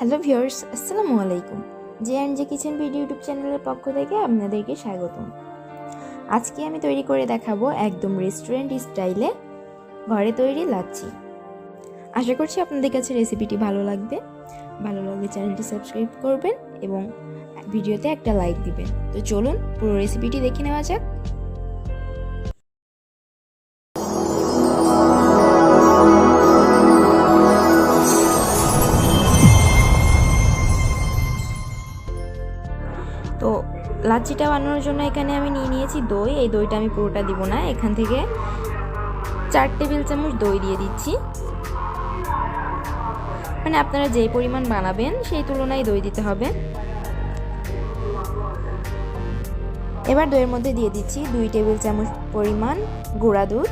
Hello viewers, আসসালামু আলাইকুম। J and J kitchen video YouTube চ্যানেলের পক্ষ থেকে আপনাদেরকে স্বাগতম। আজকে আমি তৈরি করে দেখাবো একদম রেস্টুরেন্ট স্টাইলে ঘরে তৈরি লাচ্ছি। আশা করছি আপনাদের কাছে রেসিপিটি ভালো লাগবে। ভালো লাগলে চ্যানেলটি সাবস্ক্রাইব করবেন এবং ভিডিওতে একটা লাইক দিবেন। তো চলুন পুরো রেসিপিটি দেখে নেওয়া যাক। তো লাচ্ছিটা বানানোর জন্য এখানে আমি নিয়ে নিয়েছি দই। এই দইটা আমি পুরোটা দিব না, এখান থেকে 4 টেবিল চামচ দই দিয়ে দিচ্ছি। মানে আপনারা যেই পরিমাণ বানাবেন সেই তুলনায় দই দিতে হবে। এবার দইয়ের মধ্যে দিয়ে দিচ্ছি 2 টেবিল চামচ পরিমাণ গুঁড়া দুধ,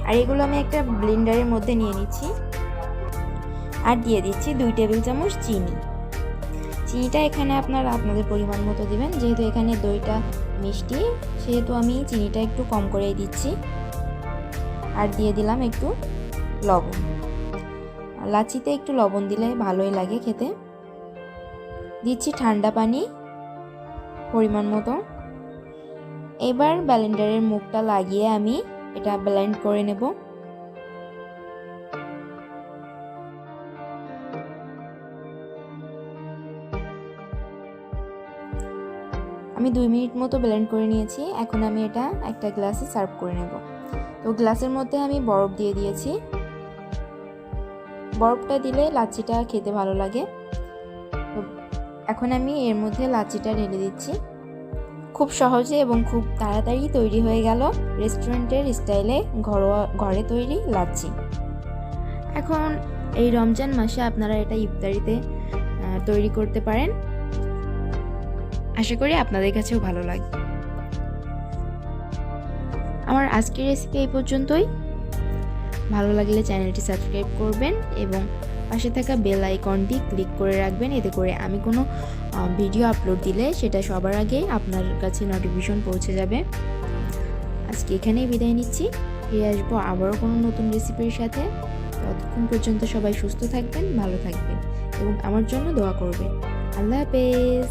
আর এগুলো আমি একটা ব্লেন্ডারের মধ্যে নিয়ে নিচ্ছি। আর দিয়ে দিচ্ছি 2 টেবিল চামচ চিনি। চিনিটা এখানে আপনারা আপনাদের পরিমাণ মতো দিবেন, যেহেতু এখানে দইটা মিষ্টি সেহেতু আমি চিনিটা একটু কম করেই দিচ্ছি। আর দিয়ে দিলাম একটু লবণ। লাচ্ছিতে একটু লবণ দিলে ভালোই লাগে খেতে। দিচ্ছি ঠান্ডা পানি পরিমাণ মতো। এবার ব্লেন্ডারের মুখটা লাগিয়ে আমি এটা ব্লেন্ড করে নেব। আমি 2 মিনিট মতো ব্লেন্ড করে নিয়েছি। এখন আমি এটা একটা গ্লাসে সার্ভ করে নেব। তো গ্লাসের মধ্যে আমি বরফ দিয়ে দিয়েছি। বরফটা দিলে লাচ্ছিটা খেতে ভালো লাগে। তো এখন আমি এর মধ্যে লাচ্ছিটা ঢেলে দিচ্ছি। খুব সহজে এবং খুব তাড়াতাড়ি তৈরি হয়ে গেল রেস্টুরেন্টের স্টাইলে ঘরে তৈরি লাচ্ছি। এখন এই রমজান মাসে আপনারা এটা ইফতারিতে তৈরি করতে পারেন। আশা করি আপনাদের কাছেও ভালো লাগবে। আমার আজকের রেসিপি এই পর্যন্তই। ভালো লাগলে চ্যানেলটি সাবস্ক্রাইব করবেন এবং পাশে থাকা বেল আইকনটি ক্লিক করে রাখবেন। এতে করে আমি কোনো ভিডিও আপলোড দিলে সেটা সবার আগে আপনার কাছে নোটিফিকেশন পৌঁছে যাবে। আজকে এখানেই বিদায় নিচ্ছি। ফিরে আসবো আবারও কোনো নতুন রেসিপির সাথে। ততক্ষণ পর্যন্ত সবাই সুস্থ থাকবেন, ভালো থাকবেন এবং আমার জন্য দোয়া করবেন। আল্লাহ হাফেজ।